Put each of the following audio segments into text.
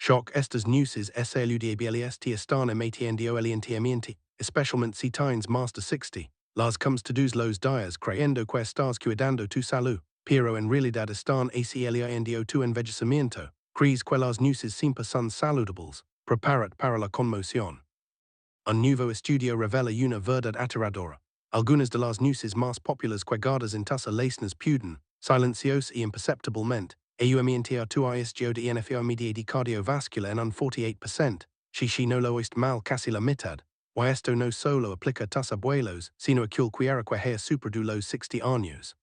Shock estas nueces saludables están matando especialmente si tines master 60. Las comes to dos los días creyendo que estás cuidando tu salud, pero en realidad están haciendo tu envejecimiento. Crees que las nueces siempre son saludables. Preparat para la conmoción. Un nuevo estudio revela una verdad aterradora. Algunas de las nueces más populares jugadas en tus alacnas Pueden, silencios y imperceptiblemente, aumentar tu riesgo de enfermedad cardiovascular en un 48%, si no lo est mal casi la mitad, y esto no solo aplica a tus abuelos, sino a cualquiera que haya superado los 60 años.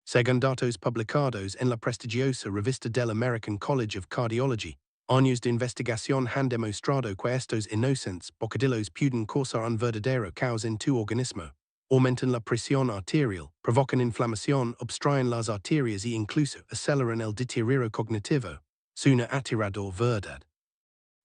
Según datos publicados en la prestigiosa revista del American College of Cardiology, años de investigación han demostrado que estos inocentes bocadillos pueden causar un verdadero caos en tu organismo. Aumentan la presión arterial, provocan inflamación, obstruyen las arterias y incluso aceleran el deterioro cognitivo. Es una aterrador verdad.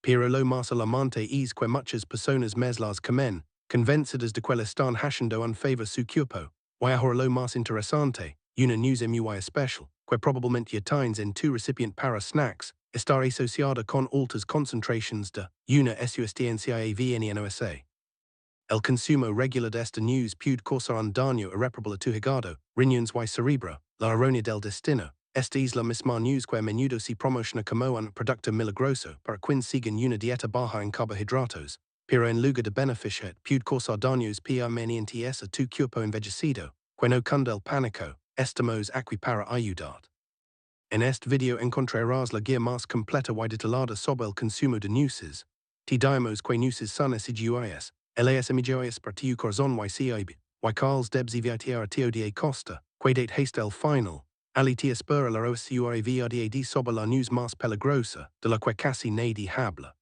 Pero lo más alarmante es que muchas personas más las comen, convencidas de que están haciendo un favor su cuerpo. Y ahora lo más interesante, una news muy especial, que probablemente ya tienes en tu recipient para snacks, está asociada con altas concentraciones de una sustancia venenosa. El consumo regular de esta news puede causar un daño irreparable a tu hígado, riñones y cerebro, la ironía del destino. Esta es la misma news que a menudo se promociona como un producto milagroso para quien siguen una dieta baja en carbohidratos, pero en lugar de beneficiar puede causar daños permanentes a tu cuerpo envejecido, que no cunda el pánico, estamos aquí para ayudar. En este video encontrarás la guía más completa y detallada sobre el consumo de nueces. Te damos que nueces son assiduas, las mejores para tu corazón y cerebro, y calls debes evitar a toda costa, que date hasta el final. Ali te espera la osura verdad sobre la news más peligrosa, de la que casi nadie habla.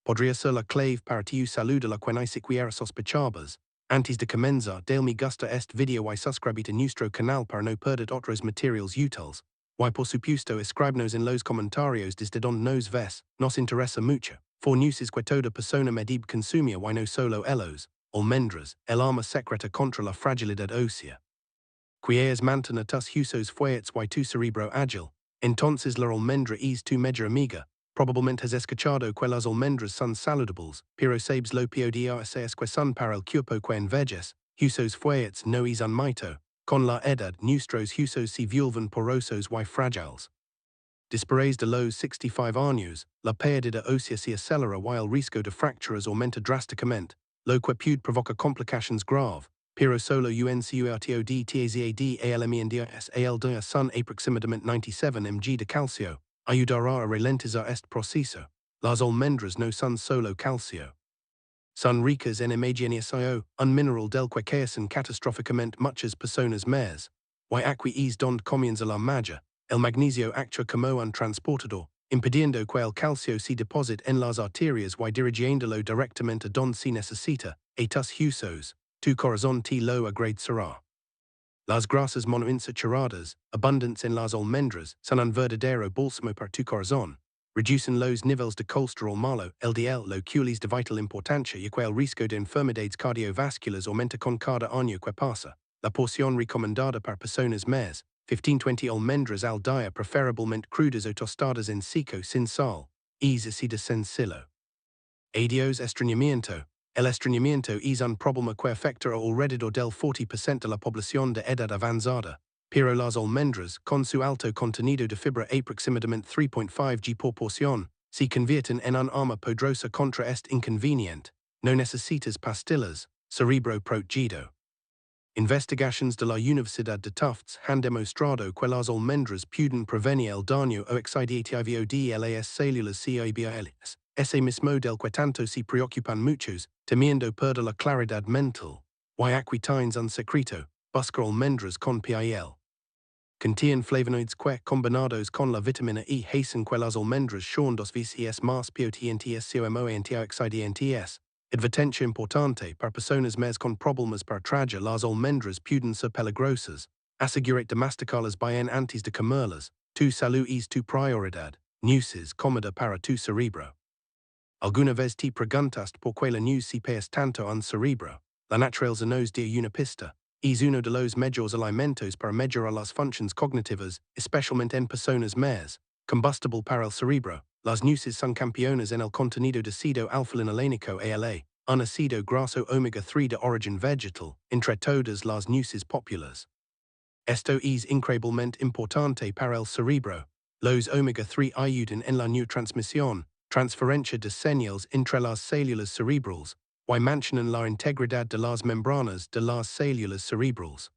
Podría ser la clave para tu salud de la que ni siquiera sospechabas. Antes de comenzar, dale me gusta este video y suscríbete a nuestro canal para no perder otros materiales útiles. Y por supuesto escríbenos en los comentarios desde donde nos ves, nos interesa mucho. For nueces que toda persona medib consumir y no solo ellos, almendras, el arma secreta contra la fragilidad ósea. Quieres mantener tus huesos fuertes y tu cerebro ágil, entonces la almendra es tu mejor amiga. Probablemente has escuchado que las almendras son saludables, pero sabes lo peor es que son para el cuerpo que envejeces. Huesos fuertes no es un mito. Con la edad, nuestros huesos se vuelven porosos y frágiles. Después de los 65 años, la pérdida ósea se acelera y el riesgo de fracturas aumenta drásticamente, lo que puede provocar complicaciones graves. Pero solo un cuarto de tzad al día son aproximadamente 97 mg de calcio, ayudará a ralentizar este proceso. Las almendras no son solo calcio. Son ricas en magnesio, un mineral del que carecen catastróficamente muchas personas más. Y aquí es donde comienza la magia. El magnesio actúa como un transportador, impidiendo que el calcio se deposite en las arterias y dirigiéndolo directamente a donde se necesita, a tus huesos. Tu corazón te lo agradecerá. Las grasas monoinsaturadas, abundantes en las almendras, son un verdadero bálsamo para tu corazón. Reducen los niveles de colesterol malo, LDL, lo que es de vital importancia y que el riesgo de enfermedades cardiovasculares aumenta con cada año que pasa. La porción recomendada para personas más, 15-20 almendras al día preferiblemente crudas o tostadas en seco sin sal. Es así de sencillo. Adiós estreñimiento. El estreñimiento es un problema que afecta alrededor del 40% de la población de edad avanzada, pero las almendras, con su alto contenido de fibra aproximadamente 3.5 g por porción, se convierten en un arma poderosa contra este inconveniente. No necesitas pastillas, cerebro protegido. Investigaciones de la Universidad de Tufts han demostrado que las almendras pueden prevenir el daño oxidativo de las células cerebrales. Ese mismo del que tanto se preocupan muchos, temiendo perder la claridad mental. Y aquí tienes un secreto, busca almendras con piel. Contienen flavonoides que, combinados con la vitamina E, hacen que las almendras sean dos veces más potentes como antioxidantes. Advertencia importante para personas más con problemas para tragar las almendras pueden ser peligrosas. Asegúrate de masticarlas bien antes de comerlas. Tu salud es tu prioridad. Nueces cómoda para tu cerebro. ¿Alguna vez te preguntaste por qué la news se pesa tanto un cerebro? La naturaleza nos da una pista. Es uno de los mejores alimentos para mejorar las funciones cognitivas, especialmente en personas más. Combustible para el cerebro. Las nueces son campeonas en el contenido de ácido alfa-linolénico ALA, un ácido graso omega 3 de origen vegetal, entre todas las nueces populares. Esto es increíblemente importante para el cerebro. Los omega 3 ayudan en la neurotransmisión, transferencia de señales entre las células cerebrales, y mantienen la integridad de las membranas de las células cerebrales.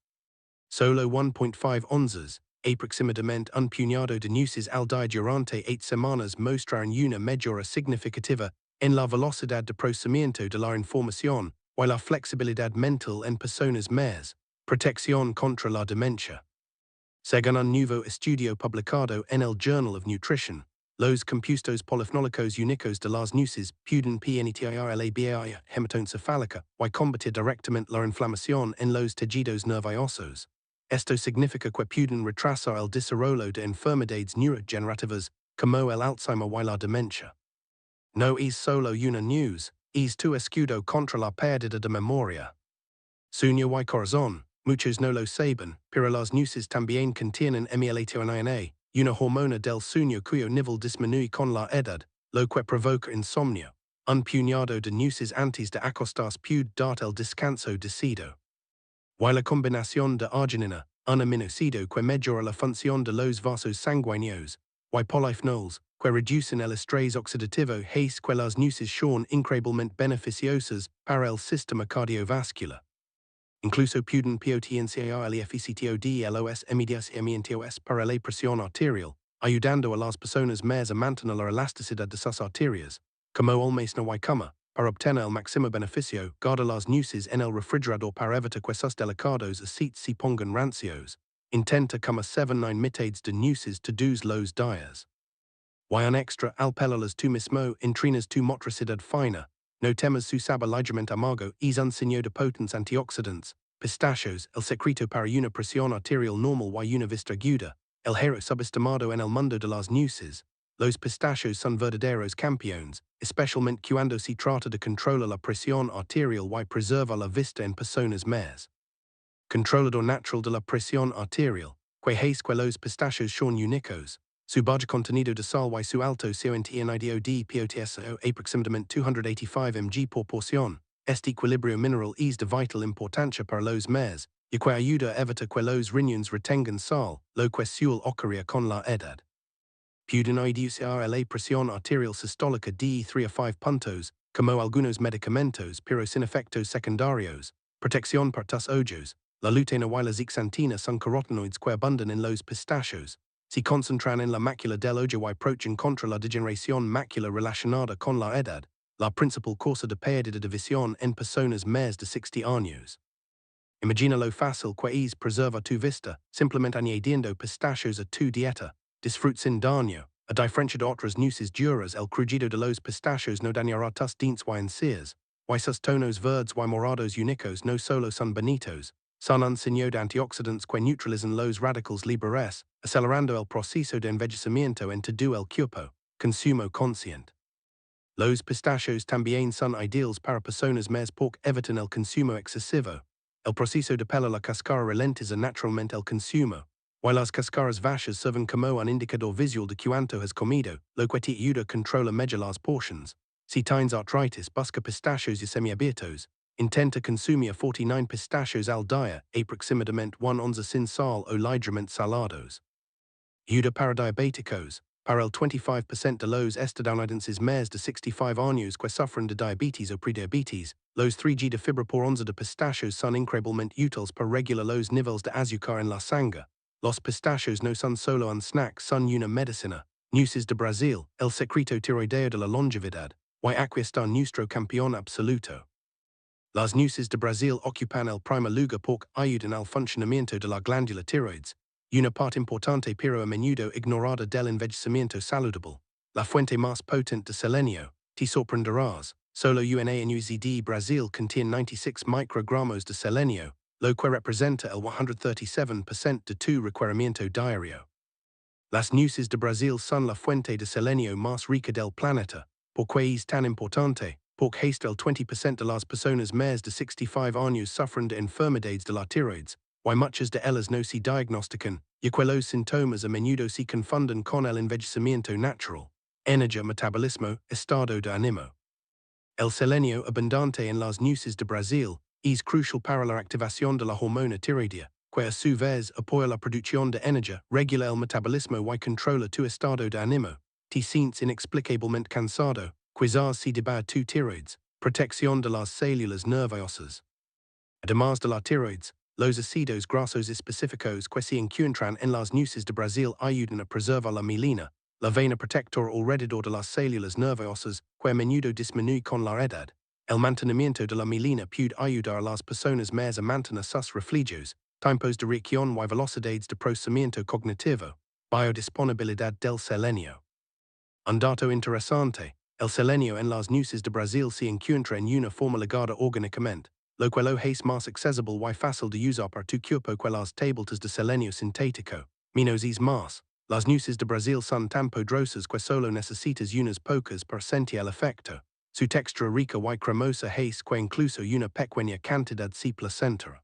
Solo 1.5 onzas, aproximadamente un puñado de nueces al día durante 8 semanas mostraron una mejora significativa en la velocidad de procesamiento de la información y la flexibilidad mental en personas más. Protección contra la demencia. Según un nuevo estudio publicado en el Journal of Nutrition, los compuestos polifenólicos únicos de las nueces pueden penetrar la vía hematoencefálica y combatir directamente la inflamación en los tejidos nerviosos. Esto significa que pueden retrasar el desarrollo de enfermedades neurodegenerativas como el Alzheimer y la demencia. No es solo una news, es tu escudo contra la pérdida de memoria. Sueño y corazón. Muchos no lo saben, pero las nueces también contienen melatonina, una hormona del sueño cuyo nivel disminuye con la edad, lo que provoca insomnio. Un puñado de nueces antes de acostarse puede dar el descanso deseado. Y la combinación de arginina, un aminoácido que mejora la función de los vasos sanguíneos, y polifenols, que reducen el estrés oxidativo, hace que las nueces sean increíblemente beneficiosas para el sistema cardiovascular. Incluso pueden potenciar el efecto de los envejecimientos para la presión arterial, ayudando a las personas más a mantener la elasticidad de sus arterias. Como almas no hay cama, para obtener el máximo beneficio, guarda las nueces en el refrigerador para evitar que sus delicados aceites se pongan rancios. Intenta comer 7-9 mitades de nueces todos los días. Y un extra al pelarlas tú mismo entrenas tu motricidad fina. No temas su sabor ligeramente amargo, es un signo de potentes antioxidantes. Pistachos, el secreto para una presión arterial normal y una vista aguda. El hero subestimado en el mundo de las nueces. Los pistachos son verdaderos campeones, especialmente cuando se trata de controlar la presión arterial y preservar la vista en personas más. Controlador natural de la presión arterial, que hace que los pistachos son únicos. Su bajo contenido de sal y su alto contenido de potasio aproximadamente 285 mg por porción. Este equilibrio mineral es de vital importancia para los más, y que ayuda a evitar que los riñones retengan sal, lo que suele ocurrir con la edad. Pueden reducir la presión arterial sistólica de 3 a 5 puntos, como algunos medicamentos, pero sin efectos secundarios. Protección para tus ojos. La luteína y la zeaxantina son carotenoides que abundan en los pistachos. Se concentran en la mácula del ojo y protegen contra la degeneración macular relacionada con la edad, la principal causa de pérdida de visión en personas más de 60 años. Imagina lo fácil que es preservar tu vista, simplemente añadiendo pistachos a tu dieta. Disfrut sin daño. A diferencia de otras nueces duras, el crujido de los pistachos no dañará tus dientes y encías. Y sus tonos verdes y morados únicos no solo son bonitos, son un signo de antioxidantes que neutralizan los radicales libres, acelerando el proceso de envejecimiento en todo el cuerpo. Consumo consciente. Los pistachos también son ideales para personas más porque evitan el consumo excesivo. El proceso de pelar la cáscara ralentiza naturalmente el consumo, y las cáscaras vacías sirven como un indicador visual de cuánto has comido, lo que te ayuda a controlar mejor las porciones. Si tienes artritis, busca pistachos y semiabiertos. Intenta consumir 49 pistachos al día, aproximadamente 1 onza sin sal o ligeramente salados. Ayuda para diabéticos. Para el 25% de los estadounidenses más de 65 años que sufren de diabetes o prediabetes, los 3 g de fibra por onza de pistachos son increíblemente útiles para regular los niveles de azúcar en la sangre. Los pistachos no son solo un snack, son una medicina. Nueces de Brasil, el secreto tiroideo de la longevidad, y aquí está nuestro campeón absoluto. Las nueces de Brasil ocupan el primer lugar porque ayudan al funcionamiento de la glándula tiroides, una parte importante pero a menudo ignorada del envejecimiento saludable. La fuente más potente de selenio, te sorprenderás, solo una nuez de Brasil contiene 96 microgramos de selenio, lo que representa el 137% de tu requerimiento diario. Las nueces de Brasil son la fuente de selenio más rica del planeta. ¿Por qué es tan importante? Porque hasta el 20% de las personas más de 65 años sufren de enfermedades de la tiroides, y muchas de ellas no se diagnostican, y que los síntomas a menudo se confunden con el envejecimiento natural. Energia metabolismo, estado de ánimo. El selenio abundante en las nueces de Brasil es crucial para la activación de la hormona tiroidea, que a su vez apoya la producción de energía, regula el metabolismo y controla tu estado de ánimo. Te sientes inexplicablemente cansado, quizás si debajo tu tiroides, protección de las células nerviosas. Además de la tiroides, los ácidos grasos específicos que se encuentran en las nueces de Brasil ayudan a preservar la mielina, la vena protectora alrededor de las células nerviosas, que a menudo disminuye con la edad. El mantenimiento de la mielina puede ayudar a las personas más a mantener sus reflejos, tiempos de reacción y velocidades de procesamiento cognitivo, biodisponibilidad del selenio. Un dato interesante, el selenio en las nueces de Brasil se encuentra en una forma ligada orgánicamente, lo cual lo hace más accesible y fácil de usar para tu cuerpo que las tabletas de selenio sintético. Menos es más. Las nueces de Brasil son tan poderosas que solo necesitas unas pocas para sentir el efecto. Su textura rica y cremosa hace que incluso una pequeña cantidad se placentera.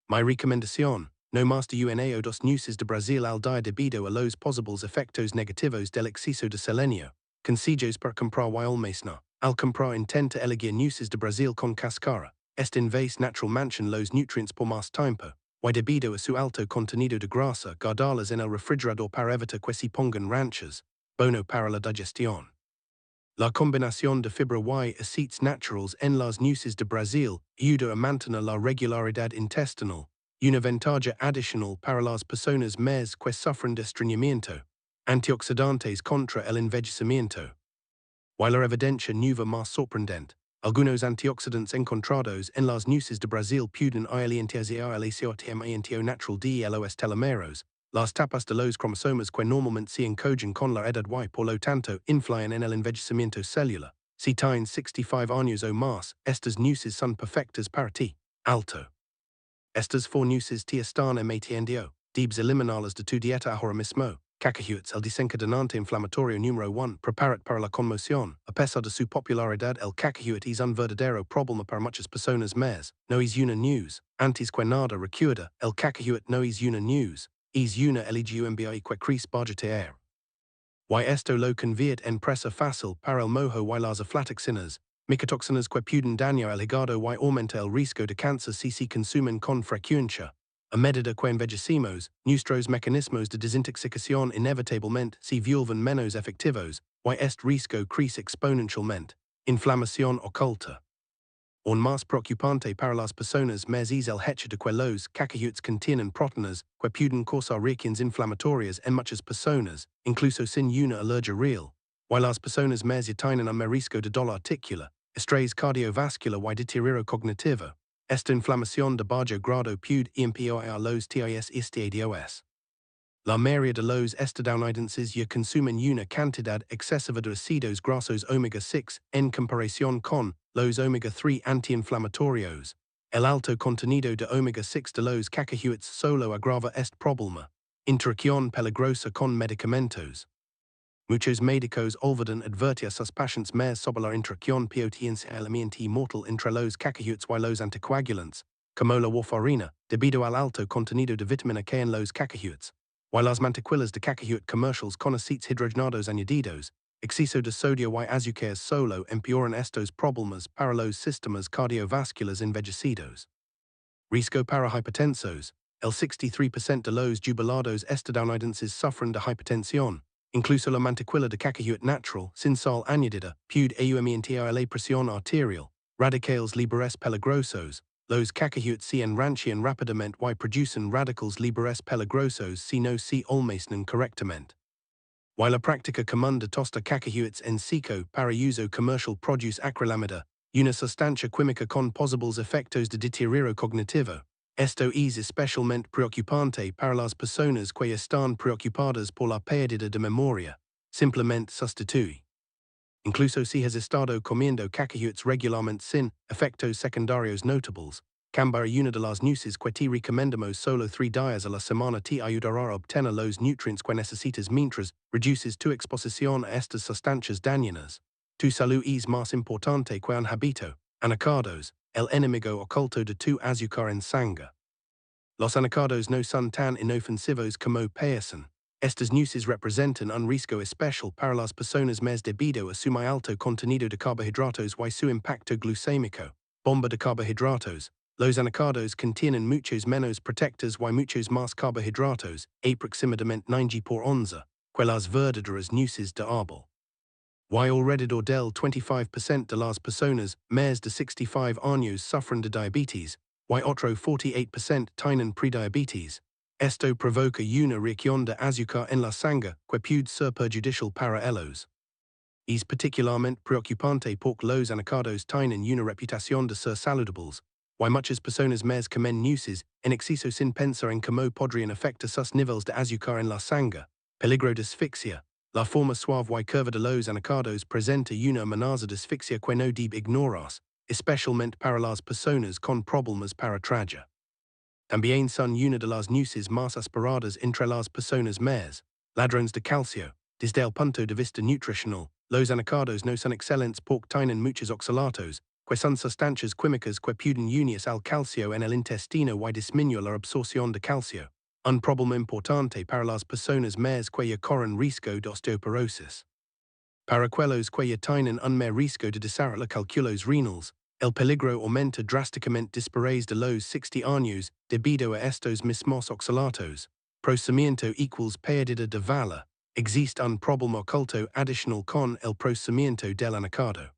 Mi recomendación, no más de una o dos nueces de Brasil al día debido a los posibles efectos negativos del exceso de selenio. Consejos para comprar y almacenar. Al comprar intenta elegir nueces de Brasil con cáscara. Este envase natural manchen los nutrientes por más tiempo. Y debido a su alto contenido de grasa, guardarlas en el refrigerador para evitar que se pongan ranchas. Bueno para la digestión. La combinación de fibra y aceites naturales en las nueces de Brasil ayuda a mantener la regularidad intestinal, una ventaja adicional para las personas más que sufren de estreñimiento. Antioxidantes contra el envejecimiento. Y la evidencia nueva más sorprendente, algunos antioxidantes encontrados en las nueces de Brasil pueden alientar el asortimiento natural de los telomeros, las tapas de los cromosomas que normalmente se encogen con la edad y por lo tanto influyen en el envejecimiento celular. Si tienes 65 años o más, estas nueces son perfectas para ti. Alto. Estas 4 nueces te están metiendo. Debes eliminarlas de tu dieta ahora mismo. Cacahuetes, el desencadenante inflamatorio número 1, preparat para la conmoción. A pesar de su popularidad, el cacahuete es un verdadero problema para muchas personas más. No es una news. Antes que nada recuerda, el cacahuete no es una news. Es una elegumbre que crece vegetar. Y esto lo convierte en presa fácil para el mojo y las aflatoxinas, micotoxinas que pueden dañar el hígado y aumenta el riesgo de cáncer si se consumen con frecuencia. A medida que envejecemos, nuestros mecanismos de desintoxicación inevitablemente se vuelven menos efectivos, y este riesgo crece exponencialmente. Inflamación oculta. Aún más preocupante para las personas más es el hecho de que los cacahuetes contienen proteínas que pueden causar reacciones inflamatorias en muchas personas, incluso sin una alergia real. Y las personas más tienen un riesgo de dolor articular, estrés cardiovascular y deterioro cognitivo. Esta inflamación de bajo grado puede empeorar los tis estados. La mayoría de los estadounidenses ya consumen una cantidad excesiva de ácidos grasos omega 6 en comparación con los omega 3 antiinflamatorios. El alto contenido de omega 6 de los cacahuetes solo agrava este problema. Interacción peligrosa con medicamentos. Muchos médicos olvidan advertir a sus pacientes más sobre la interacción potencialmente mortal entre los cacahuetes y los anticoagulantes, como la warfarina, debido al alto contenido de vitamina K en los cacahuetes. Y las mantequillas de cacahuete commercials con aceites hidrogenados añadidos, exceso de sodio y azúcares solo empeoran estos problemas para los sistemas cardiovasculares envejecidos. Riesgo para hipertensos. El 63% de los jubilados estadounidenses sufren de hipertensión. Incluso la mantequilla de cacahuete natural, sin sal añadida, puede aumentar la presión arterial. Radicales libres peligrosos. Los cacahuetes se enranchan rápidamente y producen radicales libres peligrosos si no se almacenan correctamente. Y la práctica común de tostar cacahuetes en seco para uso comercial produce acrylamida, una sustancia química con posibles efectos de deterioro cognitivo. Esto es especialmente preocupante para las personas que están preocupadas por la pérdida de memoria. Simplemente sustituye. Incluso si has estado comiendo cacahuetes regularmente sin efectos secundarios notables, cambiar una de las nueces que te recomendamos solo 3 días a la semana te ayudará a obtener los nutrientes que necesitas mientras reduces tu exposición a estas sustancias dañinas. Tu salud es más importante que un hábito. Anacardos, el enemigo oculto de tu azúcar en sangre. Los anacardos no son tan inofensivos como parecen. Estas nueces representan un risco especial para las personas más debido a su muy alto contenido de carbohidratos y su impacto glucémico. Bomba de carbohidratos. Los anacardos contienen muchos menos protectores y muchos más carbohidratos, aproximadamente 9 por 11, que las verdaderas nueces de árbol. Y alrededor del 25% de las personas más de 65 años sufren de diabetes, y otro 48% tienen prediabetes. Esto provoca una reacción de azúcar en la sangre que puede ser perjudicial para ellos. Es particularmente preocupante porque los anacardos tienen una reputación de ser saludables, y muchas personas más comen nueces en exceso sin pensar en cómo podrían afectar sus niveles de azúcar en la sangre. Peligro de asfixia. La forma suave y curva de los anacardos presenta una amenaza de asfixia que no debe ignorarse, especialmente para las personas con problemas para tragar. También son una de las nueces más esperadas entre las personas más ladrones de calcio. Desde el punto de vista nutricional, los anacardos no son excelentes porque tienen muchos oxalatos, que son sustancias químicas que pueden unirse al calcio en el intestino y disminuir la absorción de calcio. Un problema importante para las personas más que corren riesgo de osteoporosis. Para aquellos que tienen un más riesgo de desarrollar cálculos renales, el peligro aumenta drásticamente después de los 60 años debido a estos mismos oxalatos. Procesamiento equals pérdida de valor. Existe un problema oculto adicional con el procesamiento del anacardo.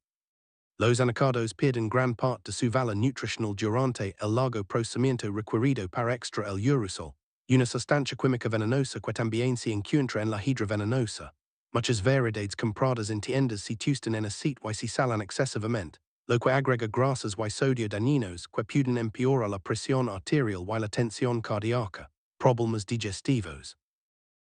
Los anacardos pierden gran parte de su valor nutricional durante el largo procesamiento requerido para extraer el urusol, una sustancia química venenosa que también se encuentra en la hidra venenosa. Muchas variedades compradas en tiendas se tostan en aceite y se salan excesivamente, lo que agrega grasas y sodio dañinos que pueden empeorar la presión arterial y la tensión cardíaca. Problemas digestivos.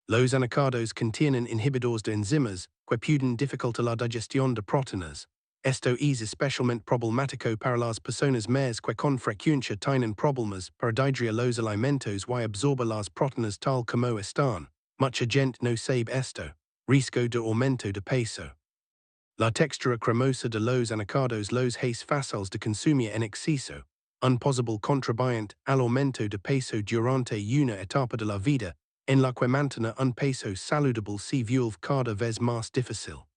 Los anacardos contienen inhibidores de enzimas que pueden dificultar la digestión de proteínas. Esto es especialmente problemático para las personas más que con frecuencia tienen problemas para digerir los alimentos y absorber las proteínas tal como están. Mucha gente no sabe esto. Riesgo de aumento de peso. La textura cremosa de los anacardos los hace fáciles de consumir en exceso. Un posible contribuyente al aumento de peso durante una etapa de la vida, en la que mantener un peso saludable se vuelve cada vez más difícil.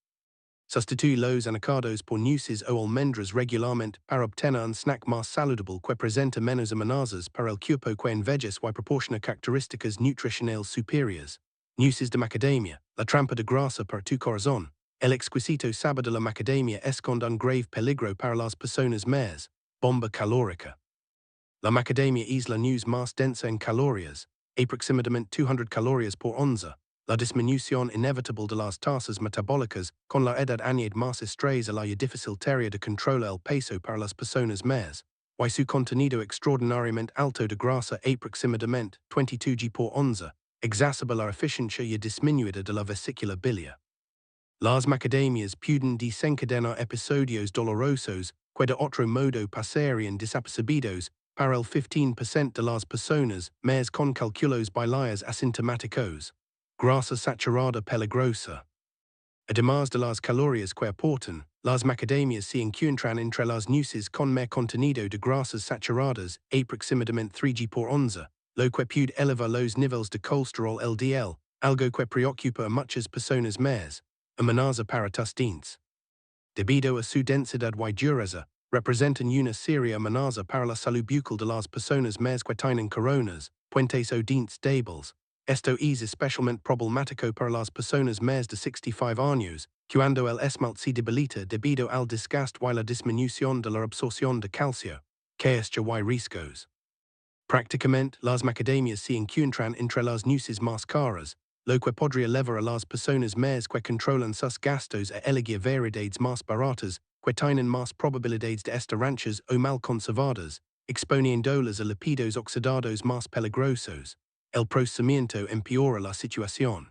Sustituye los anacardos por nueces o almendras regularmente para obtener un snack más saludable que presenta menos amenazas para el cuerpo que envejece y proporciona características nutricionales superiores. Nueces de macadamia, la trampa de grasa para tu corazón. El exquisito sabor de la macadamia esconde un grave peligro para las personas más. Bomba calórica. La macadamia es la nuez más densa en calorías, aproximadamente 200 calorías por onza. La disminución inevitable de las tasas metabólicas con la edad añade más estrés a la ya difícil tarea de controlar el peso para las personas más, y su contenido extraordinariamente alto de grasa aproximadamente 22 g por onza, exacerba la eficiencia ya disminuida de la vesícula biliar. Las macadamias pueden desencadenar episodios dolorosos que de otro modo pasarían desapercibidos para el 15% de las personas más con cálculos biliares asintomáticos. Grasa saturada peligrosa. Además de las calorías que aportan, las macadamias se encuentran entre las nueces con más contenido de grasas saturadas, aproximadamente 3 g por onza, lo que puede elevar los niveles de colesterol LDL, algo que preocupa a muchas personas más. Amenaza para tus dientes. Debido a su densidad y dureza, representan una seria amenaza para la salud bucal de las personas más que tienen coronas, puentes o dientes débiles. Esto es especialmente problemático para las personas más de 65 años, cuando el esmalte se debilita debido al desgaste y la disminución de la absorción de calcio, que esto y riscos. Prácticamente, las macadamias se encuentran entre las nueces más caras, lo que podría llevar a las personas más que controlan sus gastos a elegir variedades más baratas, que tienen más probabilidades de estar ranchas o mal conservadas, exponiéndolas a lípidos oxidados más peligrosos. El procesamiento empeora la situación.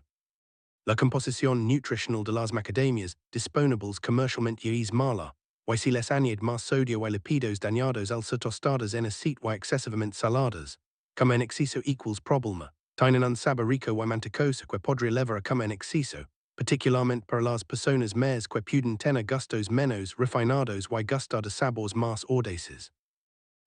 La composición nutricional de las macadamias disponibles comercialmente es mala, y si les añade más sodio y lípidos dañados al ser tostadas en aceite y excesivamente saladas. Como en exceso equals problema, tienen un sabor rico y mantecoso que podría llevar a como en exceso, particularmente para las personas más que pueden tener gustos menos refinados y gustar de sabores más audaces.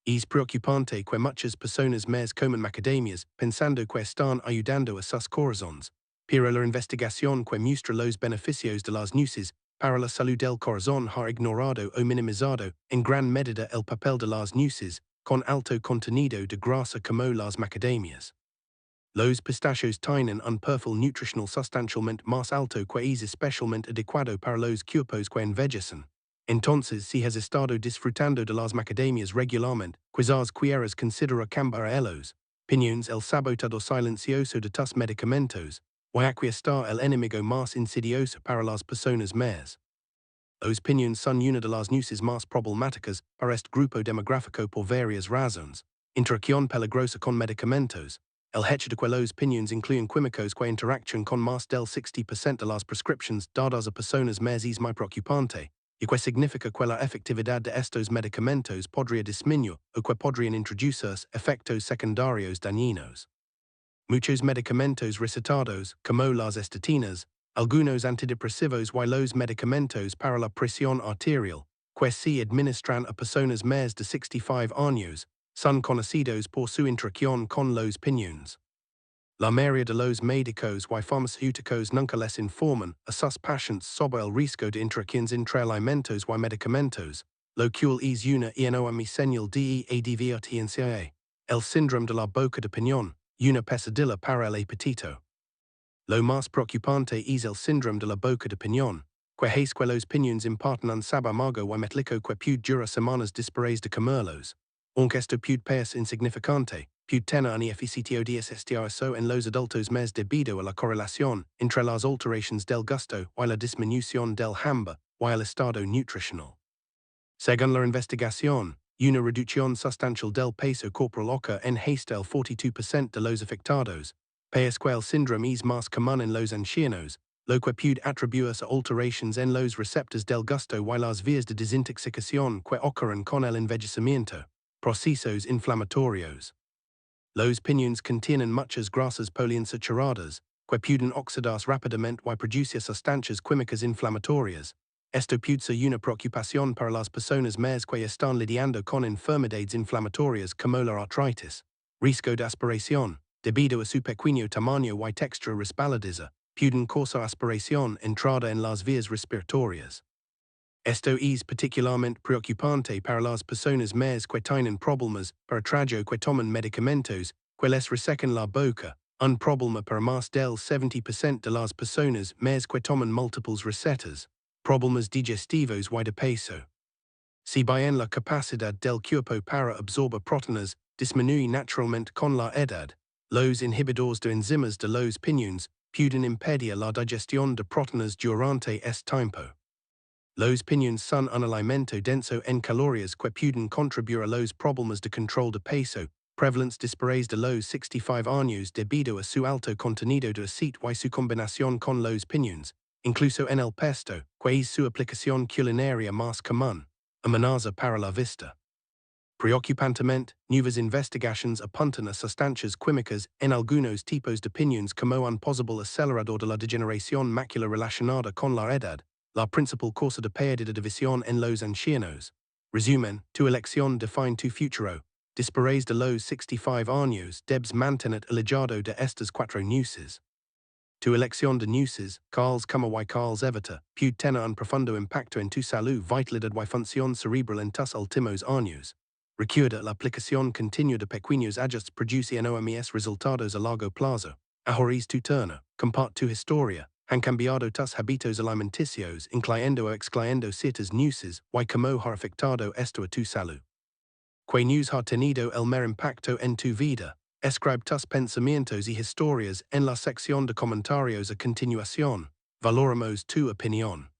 Es preocupante que muchas personas más comen macadamias pensando que están ayudando a sus corazones, pero la investigación que muestra los beneficios de las nueces para la salud del corazón ha ignorado o minimizado en gran medida el papel de las nueces con alto contenido de grasa como las macadamias. Los pistachios tienen un perfil nutricional sustancialmente más alto que es especialmente adecuado para los cuerpos que envejecen. Entonces, si has estado disfrutando de las macadamias regularmente, quizás quieras considerar cambiar a ellos. Piñones el sabotador silencioso de tus medicamentos, o aquí está el enemigo más insidioso para las personas más. Los piñones son una de las nueces más problemáticas para este grupo demográfico por varias razones. Interacción peligrosa con medicamentos. El hecho de que los piñones incluyen químicos que interactúan con más del 60% de las prescripciones dadas a personas más es muy preocupante, y que significa que la efectividad de estos medicamentos podría disminuir o que podrían introducirse efectos secundarios dañinos. Muchos medicamentos recetados, como las estatinas, algunos antidepresivos y los medicamentos para la presión arterial, que se administran a personas más de 65 años, son conocidos por su interacción con los piñones. La mayoría de los médicos y farmacéuticos nunca les informan a sus pacientes sobre el riesgo de interacciones entre alimentos y medicamentos, lo cual es una enorme señal de advertencia. El síndrome de la boca de piñón, una pesadilla para el apetito. Lo más preocupante es el síndrome de la boca de piñón, que es que los piñones imparten un sabor amargo y metálico que puede durar semanas después de comerlos. Aunque esto puede parecer insignificante, puede tener un efecto desastroso en los adultos más debido a la correlación entre las alteraciones del gusto y la disminución del hambre y el estado nutricional. Según la investigación, una reducción sustancial del peso corporal ocurre en hasta el 42% de los afectados, país que el síndrome es más común en los ancianos, lo que puede atribuirse a alteraciones en los receptores del gusto y las vías de desintoxicación que ocurren con el envejecimiento, procesos inflamatorios. Los piñones contienen muchas grasas poliinsaturadas, que pueden oxidarse rápidamente y producir sustancias químicas inflamatorias. Esto puede ser una preocupación para las personas más que están lidiando con enfermedades inflamatorias como la artritis. Riesgo de aspiración, debido a su pequeño tamaño y textura resbaladiza, pueden causar aspiración entrada en las vías respiratorias. Esto es particularmente preocupante para las personas más que tienen problemas para trago que toman medicamentos que les resecan la boca, un problema para más del 70% de las personas más que toman múltiples recetas, problemas digestivos y de peso. Si bien la capacidad del cuerpo para absorber proteínas disminuye naturalmente con la edad, los inhibidores de enzimas de los piñones pueden impedir la digestión de proteínas durante este tiempo. Los piñones son un alimento denso en calorías que pueden contribuir a los problemas de control de peso, prevalentes después de los 65 años debido a su alto contenido de aceite y su combinación con los piñones, incluso en el pesto, que es su aplicación culinaria más común, amenaza para la vista. Preocupantemente, nuevas investigaciones apuntan a sustancias químicas en algunos tipos de piñones como un posible acelerador de la degeneración macular relacionada con la edad, la principal causa de pérdida de visión en los ancianos. Resumen, tu elección define tu futuro. Después de los 65 años, debes mantener alejado de estas cuatro nueces. Tu elección de nueces, Carls como y Carls evita, puede tener un profundo impacto en tu salud, vitalidad y función cerebral en tus últimos años. Recuerda, la aplicación continua de pequeños ajustes produce enormes resultados a largo plazo. Ahora es tu turno. Comparte tu historia. Han cambiado tus hábitos alimenticios, incluyendo o excluyendo ciertas nueces, y cómo ha afectado esto a tu salud. ¿Qué news ha tenido el mayor impacto en tu vida? Escribe tus pensamientos y historias en la sección de comentarios a continuación. Valoramos tu opinión.